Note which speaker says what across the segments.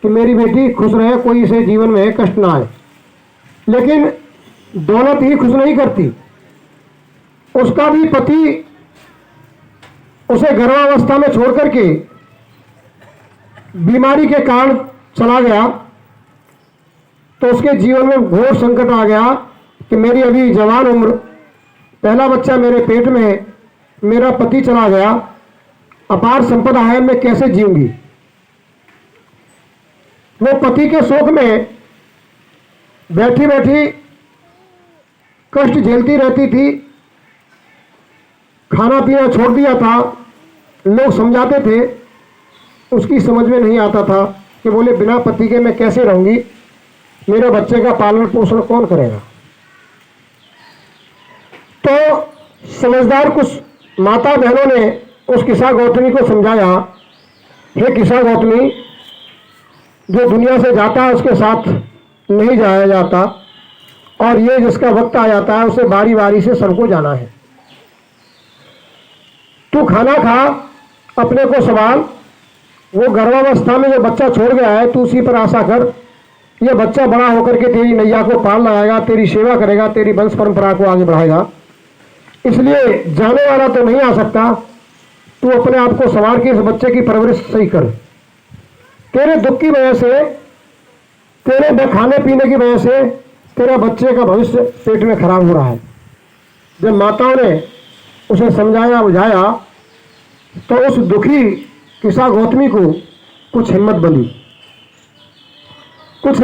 Speaker 1: कि मेरी बेटी खुश रहे, कोई इसे जीवन में कष्ट ना आए। लेकिन दौलत ही खुश नहीं करती। उसका भी पति उसे गर्भावस्था में छोड़ करके बीमारी के कारण चला गया, तो उसके जीवन में घोर संकट आ गया कि मेरी अभी जवान उम्र, पहला बच्चा मेरे पेट में, मेरा पति चला गया, अपार संपदा है, मैं कैसे जीऊंगी। वो पति के शोक में बैठी बैठी कष्ट झेलती रहती थी। खाना पीना छोड़ दिया था। लोग समझाते थे, उसकी समझ में नहीं आता था कि बोले बिना पति के मैं कैसे रहूंगी, मेरे बच्चे का पालन पोषण कौन करेगा। तो समझदार कुछ माता बहनों ने उस किस्सा गौतमी को समझाया, हे किस्सा गौतमी, जो दुनिया से जाता है उसके साथ नहीं जाया जाता, और ये जिसका वक्त आ जाता है उसे बारी बारी से सबको जाना है। तू खाना खा, अपने को संभाल। वो गर्भावस्था में जो बच्चा छोड़ गया है, तू उसी पर आशा कर। ये बच्चा बड़ा होकर के तेरी नैया को पार लगाएगा, तेरी सेवा करेगा, तेरी वंश परंपरा को आगे बढ़ाएगा। इसलिए जाने वाला तो नहीं आ सकता, तू अपने आप को संवार के इस बच्चे की परवरिश सही कर। तेरे दुख की वजह से, तेरे न खाने पीने की वजह से तेरा बच्चे का भविष्य पेट में खराब हो रहा है। जब माताओं ने उसे समझाया बुझाया, तो उस दुखी किस्सा गौतमी को कुछ हिम्मत बनी। उस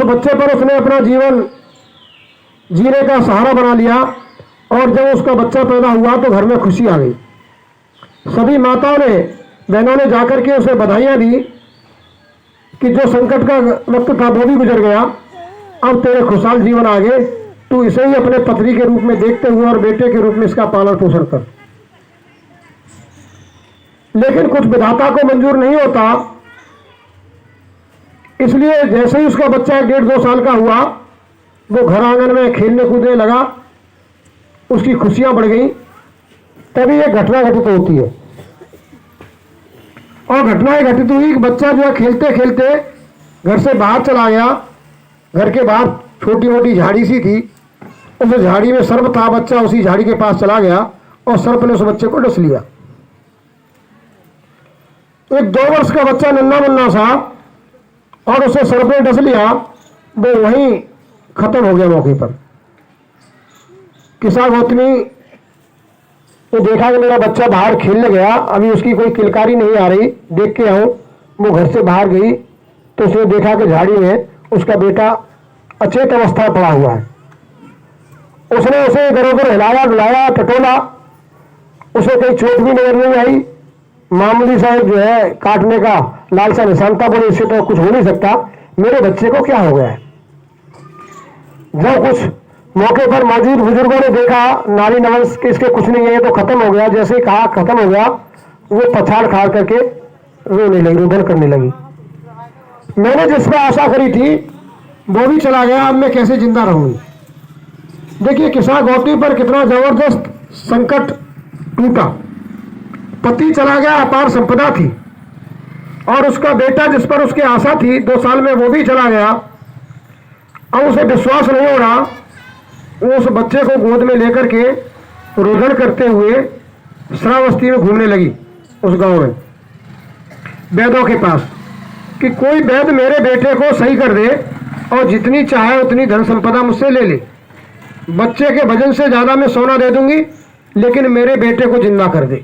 Speaker 1: बच्चे पर उसने अपना जीवन जीने का सहारा बना लिया, और जब उसका बच्चा पैदा हुआ तो घर में खुशी आ गई। सभी माताओं ने, बहनों ने जाकर के उसे बधाइयाँ दी कि जो संकट का वक्त था वो भी गुजर गया, अब तेरे खुशहाल जीवन आ गए, तू इसे ही अपने पत्नी के रूप में देखते हुए और बेटे के रूप में इसका पालन पोषण कर। लेकिन कुछ विधाता को मंजूर नहीं होता, इसलिए जैसे ही उसका बच्चा 1.5-2 साल का हुआ, वो घर आंगन में खेलने कूदने लगा, उसकी खुशियां बढ़ गई। तभी एक घटना घटित होती है, और घटना घटित हुई कि बच्चा जो है खेलते खेलते घर से बाहर चला गया। घर के बाहर छोटी मोटी झाड़ी सी थी, उस झाड़ी में सर्प था। बच्चा उसी झाड़ी के पास चला गया और सर्प ने उस बच्चे को डस लिया। एक 2 वर्ष का बच्चा नन्हा मुन्ना सा, और उसे सर्प ने डस लिया, वो वहीं खत्म हो गया मौके पर। किस्सा गौतमी ने देखा कि मेरा बच्चा बाहर खेलने गया, अभी उसकी कोई किलकारी नहीं आ रही, देख के आऊं। वो घर से बाहर गई तो उसने देखा कि झाड़ी में उसका बेटा अचेत अवस्था में पड़ा हुआ है। उसने उसे इधर उधर हिलाया डुलाया, टटोला, उसे कोई चोट भी नजर नहीं आई। मामूली सा जो है काटने का लाल सा निशान था, बोले इससे तो कुछ हो नहीं सकता, मेरे बच्चे को क्या हो गया है। जब कुछ मौके पर मौजूद बुजुर्गों ने देखा, नारी नवंश के इसके कुछ नहीं है, तो खत्म हो गया, जैसे ही कहा खत्म हो गया, वो पछाड़ खाड़ करके रोने लगी, रुदन करने लगी। मैंने जिस पर आशा करी थी वो भी चला गया, अब मैं कैसे जिंदा रहूंगी। देखिए किस्सा गौतमी पर कितना जबरदस्त संकट टूटा। पति चला गया, अपार संपदा थी, और उसका बेटा जिस पर उसकी आशा थी 2 साल में, वो भी चला गया। अब उसे विश्वास नहीं हो रहा, वो उस बच्चे को गोद में लेकर के रोदन करते हुए श्रावस्ती में घूमने लगी, उस गांव में वैद्यों के पास, कि कोई वैद्य मेरे बेटे को सही कर दे और जितनी चाहे उतनी धन संपदा मुझसे ले ले। बच्चे के वजन से ज्यादा मैं सोना दे दूंगी, लेकिन मेरे बेटे को जिंदा कर दे।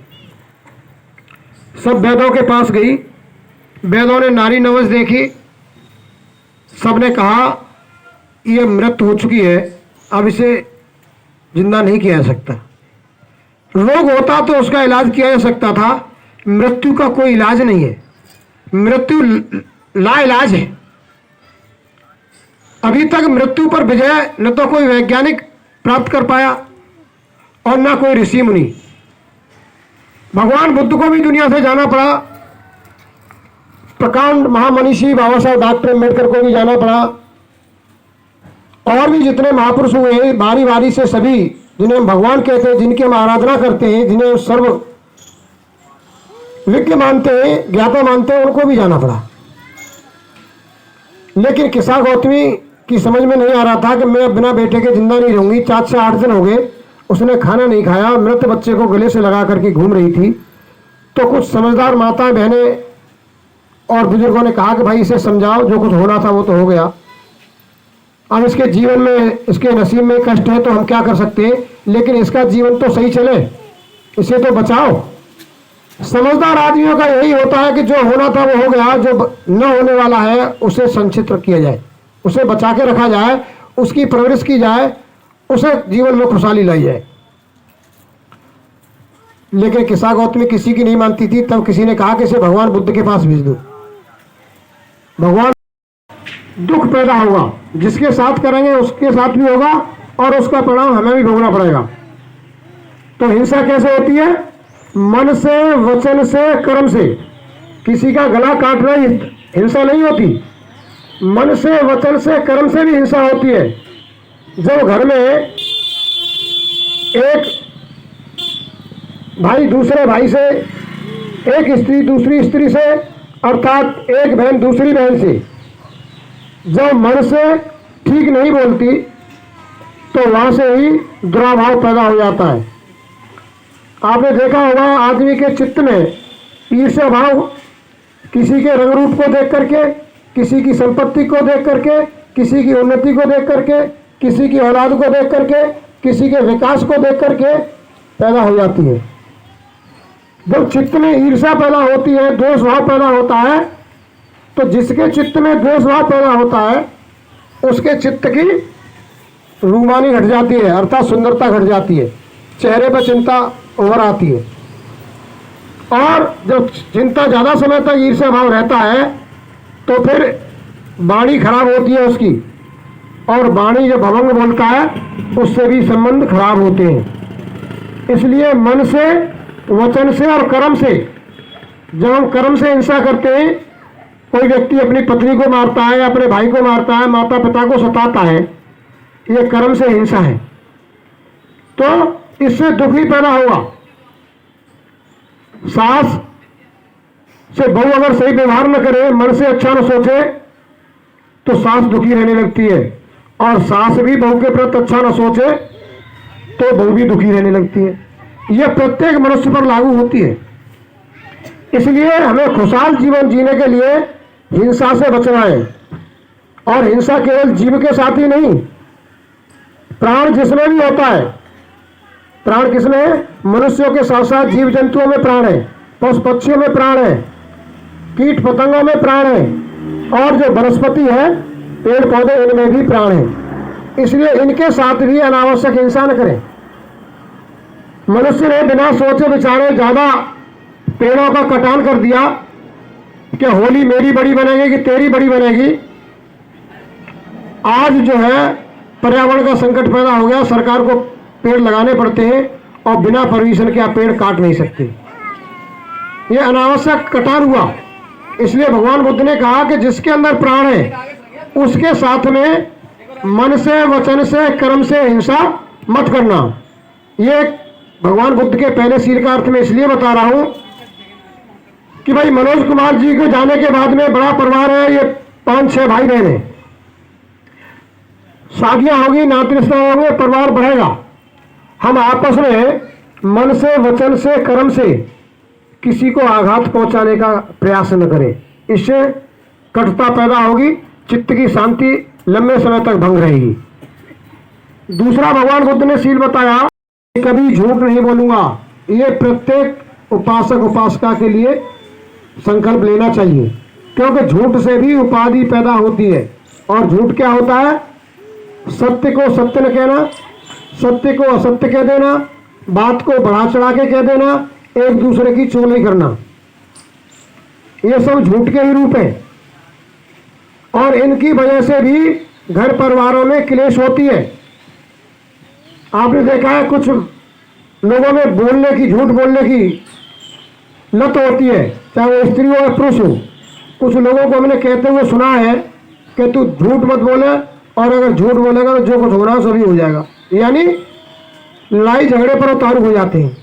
Speaker 1: सब वैद्यों के पास गई, वैद्यों ने नारी नवंश देखी, सबने कहा यह मृत्यु हो चुकी है, अब इसे जिंदा नहीं किया जा सकता। रोग होता तो उसका इलाज किया जा सकता था, मृत्यु का कोई इलाज नहीं है, मृत्यु लाइलाज है। अभी तक मृत्यु पर विजय न तो कोई वैज्ञानिक प्राप्त कर पाया और न कोई ऋषि मुनि। भगवान बुद्ध को भी दुनिया से जाना पड़ा, प्रकांड महामनीषी बाबा साहब डॉक्टर अम्बेडकर को भी जाना पड़ा, और भी जितने महापुरुष हुए बारी बारी से, सभी जिन्हें हम भगवान कहते हैं, जिनकी हम आराधना करते हैं, जिन्हें सर्व विज्ञ मानते हैं, ज्ञाता मानते हैं, उनको भी जाना पड़ा। लेकिन किस्सा गौतमी की समझ में नहीं आ रहा था कि मैं बिना बेटे के जिंदा नहीं रहूंगी। 4 से 8 दिन हो गए उसने खाना नहीं खाया, मृत बच्चे को गले से लगा करके घूम रही थी। तो कुछ समझदार माताएं बहनें और बुजुर्गों ने कहा कि भाई इसे समझाओ, जो कुछ होना था वो तो हो गया, अब इसके जीवन में, इसके नसीब में कष्ट है तो हम क्या कर सकते हैं, लेकिन इसका जीवन तो सही चले, इसे तो बचाओ। समझदार आदमियों का यही होता है कि जो होना था वो हो गया, जो न होने वाला है उसे संचित किया जाए, उसे बचा के रखा जाए, उसकी परवरिश की जाए, उसे जीवन में खुशहाली लाई जाए। लेकिन किस्सा गौतमी किसी की नहीं मानती थी। तब किसी ने कहा कि इसे भगवान बुद्ध के पास भेज दो, भगवान दुख पैदा होगा, जिसके साथ करेंगे उसके साथ भी होगा और उसका परिणाम हमें भी भोगना पड़ेगा। तो हिंसा कैसे होती है? मन से, वचन से, कर्म से। किसी का गला काटना हिंसा नहीं होती, मन से, वचन से, कर्म से भी हिंसा होती है। जब घर में एक भाई दूसरे भाई से, एक स्त्री दूसरी स्त्री से, अर्थात एक बहन दूसरी बहन से जब मन से ठीक नहीं बोलती तो वहां से ही दुराभाव पैदा हो जाता है। आपने देखा होगा आदमी के चित्त में ईर्ष्या भाव, किसी के रंग रूप को देख करके, किसी की संपत्ति को देख करके, किसी की उन्नति को देख करके, किसी की औलाद को देख करके, किसी के विकास को देख करके पैदा हो जाती है। जब चित्त में ईर्ष्या पैदा होती है, द्वेष भाव पैदा होता है, तो जिसके चित्त में द्वेष भाव पैदा होता है उसके चित्त की रूमानी घट जाती है, अर्थात सुंदरता घट जाती है, चेहरे पर चिंता उभर आती है। और जब चिंता ज़्यादा समय तक ईर्ष्या भाव रहता है तो फिर वाणी खराब होती है उसकी, और वाणी जब भवंग बोलता है उससे भी संबंध खराब होते हैं। इसलिए मन से, वचन से और कर्म से, जब हम कर्म से हिंसा करते हैं, कोई व्यक्ति अपनी पत्नी को मारता है, अपने भाई को मारता है, माता पिता को सताता है, ये कर्म से हिंसा है, तो इससे दुख ही पैदा होगा। सास से बहू अगर सही व्यवहार न करे, मन से अच्छा न सोचे, तो सास दुखी रहने लगती है, और सास भी बहू के प्रति अच्छा न सोचे तो बहू भी दुखी रहने लगती है। यह प्रत्येक मनुष्य पर लागू होती है। इसलिए हमें खुशहाल जीवन जीने के लिए हिंसा से बचना है। और हिंसा केवल जीव के साथ ही नहीं, प्राण जिसमें भी होता है। प्राण किसमें है? मनुष्यों के साथ साथ जीव जंतुओं में प्राण है, पशु पक्षियों में प्राण है, कीट पतंगों में प्राण है, और जो वनस्पति है, पेड़ पौधे, इनमें भी प्राण है। इसलिए इनके साथ भी अनावश्यक हिंसा न करें। मनुष्य ने बिना सोचे विचारे ज्यादा पेड़ों का कटान कर दिया कि होली मेरी बड़ी बनेगी कि तेरी बड़ी बनेगी। आज जो है पर्यावरण का संकट पैदा हो गया, सरकार को पेड़ लगाने पड़ते हैं और बिना परमिशन के आप पेड़ काट नहीं सकते। ये अनावश्यक कटान हुआ। इसलिए भगवान बुद्ध ने कहा कि जिसके अंदर प्राण है उसके साथ में मन से, वचन से, कर्म से हिंसा मत करना। ये भगवान बुद्ध के पहले शील का अर्थ में इसलिए बता रहा हूं कि भाई मनोज कुमार जी को जाने के बाद में बड़ा परिवार है, ये 5-6 भाई बहन है, शादियां होगी, नाते रिश्ते होंगे, परिवार बढ़ेगा। हम आपस में मन से, वचन से, कर्म से किसी को आघात पहुंचाने का प्रयास न करें। इससे कटुता पैदा होगी, चित्त की शांति लंबे समय तक भंग रहेगी। दूसरा भगवान बुद्ध ने शील बताया, कभी झूठ नहीं बोलूंगा। ये प्रत्येक उपासक उपासिका के लिए संकल्प लेना चाहिए, क्योंकि झूठ से भी उपाधि पैदा होती है। और झूठ क्या होता है? सत्य को सत्य न कहना, सत्य को असत्य कह देना, बात को बढ़ा चढ़ा के कह देना, एक दूसरे की चुगली करना, ये सब झूठ के ही रूप है। और इनकी वजह से भी घर परिवारों में क्लेश होती है। आपने देखा है कुछ लोगों में बोलने की, झूठ बोलने की लत होती है, चाहे वो स्त्री हो या पुरुष हो। कुछ लोगों को हमने कहते हुए सुना है कि तू झूठ मत बोले, और अगर झूठ बोलेगा तो जो कुछ होना सभी हो जाएगा, यानी लड़ाई झगड़े पर उतारू हो जाते हैं।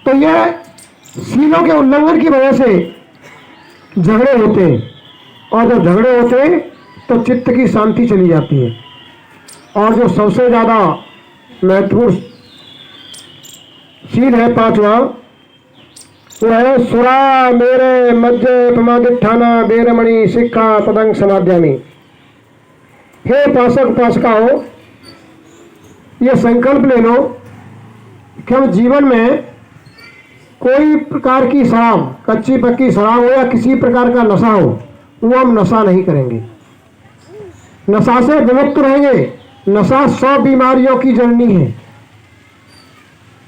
Speaker 1: तो यह शीलों के उल्लंघन की वजह से झगड़े होते हैं। और जब झगड़े होते हैं तो चित्त की शांति चली जाती है। और जो सबसे ज़्यादा महत्वपूर्ण शील है पांचवा, वो है सुरा मेरे मध्य प्रमादिठाना बेरमणि शिक्षा तदंग समाध्यामी। हे उपासक उपासिकाओं, ये संकल्प ले लो कि हम जीवन में कोई प्रकार की शराब, कच्ची पक्की शराब हो या किसी प्रकार का नशा हो, वो हम नशा नहीं करेंगे। नशा से विमुक्त रहेंगे। नशा 100 बीमारियों की जननी है।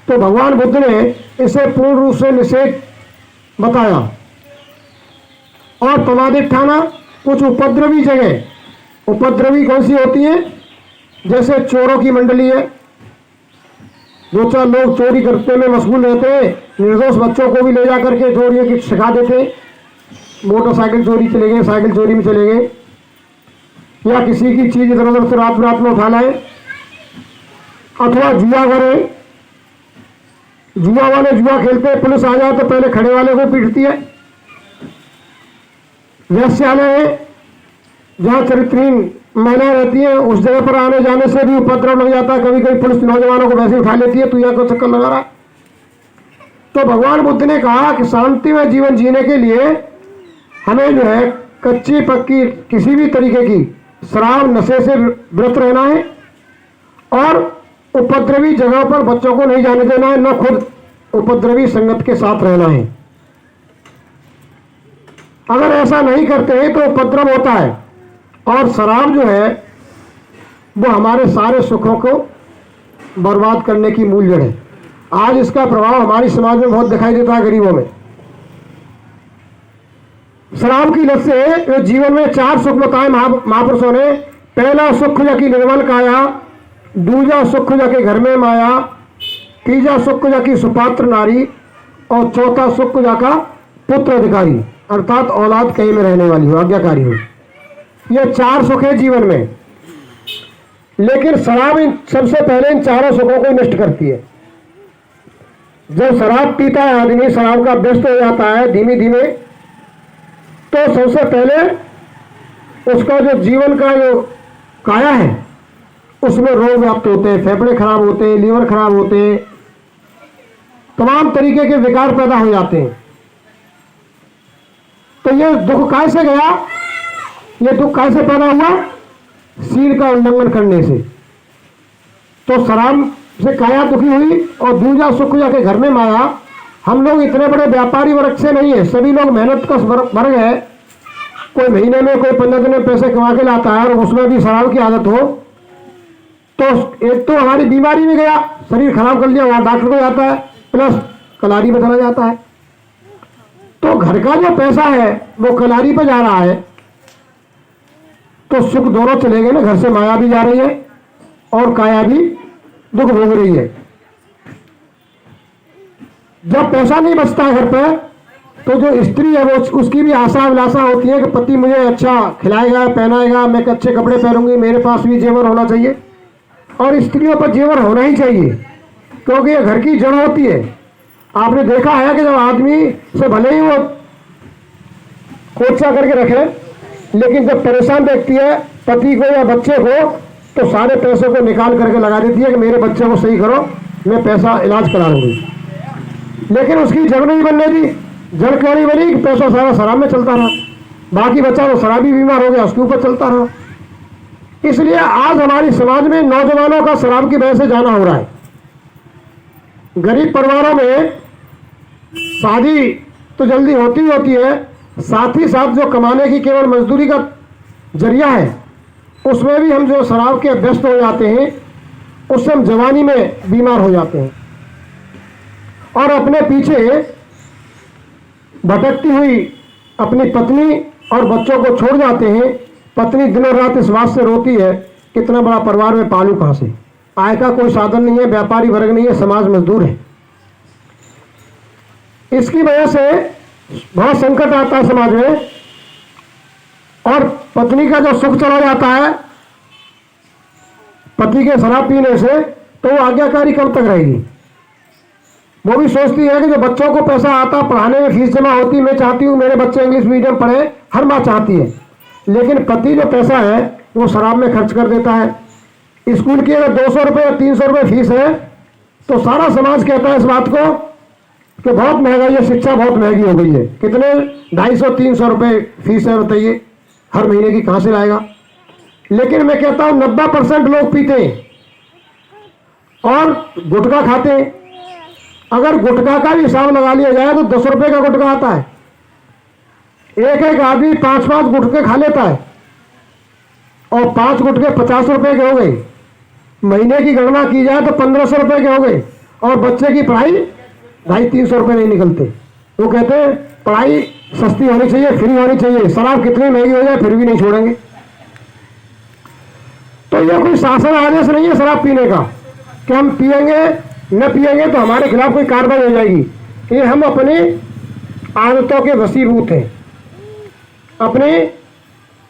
Speaker 1: तो भगवान बुद्ध ने इसे पूर्ण रूप से निषेध बताया। और प्रमादिठाना, कुछ उपद्रवी जगह, उपद्रवी कौन सी होती है? जैसे चोरों की मंडली है, 2-4 लोग चोरी करने में मशगूल रहते हैं, निर्दोष बच्चों को भी ले जा करके चोरी की सिखा देते हैं, मोटरसाइकिल चोरी चले गए, साइकिल चोरी में चले गए, या किसी की चीज इधर उधर से रात रात में उठा लाए, अथवा जुआ करें। जुआ वाले जुआ खेलते हैं, पुलिस आ जाए तो पहले खड़े वाले को पीटती है। वैश्यालय है, जहाँ चरित्रहीन महिलाएं रहती हैं, उस जगह पर आने जाने से भी उपद्रव लग जाता है। कभी कभी पुलिस नौजवानों को वैसे उठा लेती है, तू यहाँ को चक्कर लगा रहा है। तो भगवान बुद्ध ने कहा कि शांति में जीवन जीने के लिए हमें जो है कच्ची पक्की किसी भी तरीके की शराब नशे से व्रत रहना है, और उपद्रवी जगहों पर बच्चों को नहीं जाने देना है, न खुद उपद्रवी संगत के साथ रहना है। अगर ऐसा नहीं करते हैं तो उपद्रव होता है, और शराब जो है वो हमारे सारे सुखों को बर्बाद करने की मूल जड़ है। आज इसका प्रभाव हमारी समाज में बहुत दिखाई देता है, गरीबों में। शराब की लत से जीवन में 4 सुख बताए महापुरुषों ने। पहला सुख जाकी निर्मल काया, दूजा सुख जाके घर में माया, तीजा सुख जाकी सुपात्र नारी, और चौथा सुख जाका पुत्र अधिकारी, अर्थात औलाद कहीं में रहने वाली हो, आज्ञाकारी हो। ये 4 सुख है जीवन में। लेकिन शराब सबसे पहले इन चारों सुखों को नष्ट करती है। जब शराब पीता है आदमी, शराब का व्यस्त हो जाता है धीमे धीमे, तो सबसे पहले उसका जो जीवन का जो काया है उसमें रोग व्याप्त होते हैं, फेफड़े खराब होते हैं, लीवर खराब होते हैं, तमाम तरीके के विकार पैदा हो जाते हैं। तो ये दुख कैसे गया? ये दुख कैसे पैदा हुआ? शील का उल्लंघन करने से। तो शराब से काया दुखी हुई, और दूजा सुख जाके घर में माया। हम लोग इतने बड़े व्यापारी वर्ग से नहीं है, सभी लोग मेहनत का वर्ग है। कोई महीने में, कोई 15 दिन में पैसे कमा के लाता है, और उसमें भी शराब की आदत हो, तो एक तो हमारी बीमारी में गया, शरीर खराब कर लिया, वहाँ डॉक्टर को जाता है, प्लस कलारी में चला जाता है। तो घर का जो पैसा है वो कलारी पे जा रहा है, तो सुख दोनों चले गए ना। घर से माया भी जा रही है और काया भी दुख भोग रही है। जब पैसा नहीं बचता है घर पे, तो जो स्त्री है वो उसकी भी आशा अभिलाषा होती है कि पति मुझे अच्छा खिलाएगा, पहनाएगा, मैं अच्छे कपड़े पहनूंगी, मेरे पास भी जेवर होना चाहिए। और स्त्रियों पर जेवर होना ही चाहिए, क्योंकि ये घर की जड़ होती है। आपने देखा है कि जब आदमी से भले ही वो कोचा करके रखे, लेकिन जब परेशान देखती है पति को या बच्चे को, तो सारे पैसे को निकाल करके लगा देती है कि मेरे बच्चे को सही करो, मैं पैसा इलाज करा लूँगी। लेकिन उसकी जड़ नहीं बनने दी। जड़ क्यों नहीं बनी? कि पैसा सारा शराब में चलता रहा, बाकी बच्चा वो शराबी बीमार हो गया, उसके ऊपर चलता रहा। इसलिए आज हमारी समाज में नौजवानों का शराब की वजह से जाना हो रहा है। गरीब परिवारों में शादी तो जल्दी होती है, साथ ही साथ जो कमाने की केवल मजदूरी का जरिया है, उसमें भी हम जो शराब के व्यस्त हो जाते हैं, उससे हम जवानी में बीमार हो जाते हैं, और अपने पीछे भटकती हुई अपनी पत्नी और बच्चों को छोड़ जाते हैं। पत्नी दिनों रात इस बात से रोती है, इतना बड़ा परिवार में पालू कहाँ से? आय का कोई साधन नहीं है, व्यापारी वर्ग नहीं है, समाज मजदूर है। इसकी वजह से बहुत संकट आता है समाज में, और पत्नी का जो सुख चला जाता है पति के शराब पीने से, तो वो आज्ञाकारी कब तक रहेगी? वो भी सोचती है कि जो बच्चों को पैसा आता, पढ़ाने में फीस जमा होती, मैं चाहती हूँ मेरे बच्चे इंग्लिश मीडियम पढ़े, हर माँ चाहती है, लेकिन पति जो पैसा है वो शराब में खर्च कर देता है। स्कूल की अगर 200 रुपये या 300 रुपये फीस है तो सारा समाज कहता है इस बात को कि बहुत महंगाई है, शिक्षा बहुत महंगी हो गई है। कितने 250-300 रुपये फीस है बताइए, हर महीने की कहाँ से लाएगा। लेकिन मैं कहता हूँ 90% लोग पीते हैं और गुटखा खाते हैं। अगर गुटखा का भी हिसाब लगा लिया जाए तो 10 रुपये का गुटखा आता है। एक एक आदमी 5-5 गुटखे खा लेता है और 5 गुटखे 50 रुपये के हो गए। महीने की गणना की जाए तो 1500 रुपये के हो गए और बच्चे की पढ़ाई 250-300 रुपये नहीं निकलते। वो कहते हैं पढ़ाई सस्ती होनी चाहिए, फ्री होनी चाहिए, शराब कितनी महंगी हो जाए फिर भी नहीं छोड़ेंगे। तो यह कोई शासन आदेश नहीं है शराब पीने का कि हम पिएंगे, न पिएंगे तो हमारे खिलाफ कोई कार्रवाई हो जाएगी। ये हम अपनी आदतों के वशीभूत हैं, अपने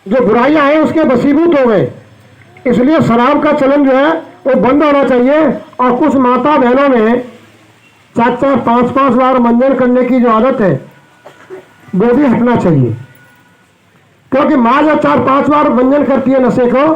Speaker 1: जो बुराइयां हैं उसके वशीभूत हो गए। इसलिए शराब का चलन जो है वो बंद होना चाहिए और कुछ माता बहनों में 4-4, 5-5 बार मंजन करने की जो आदत है वो भी हटना चाहिए। क्योंकि माँ जब 4-5 बार मंजन करती है नशे को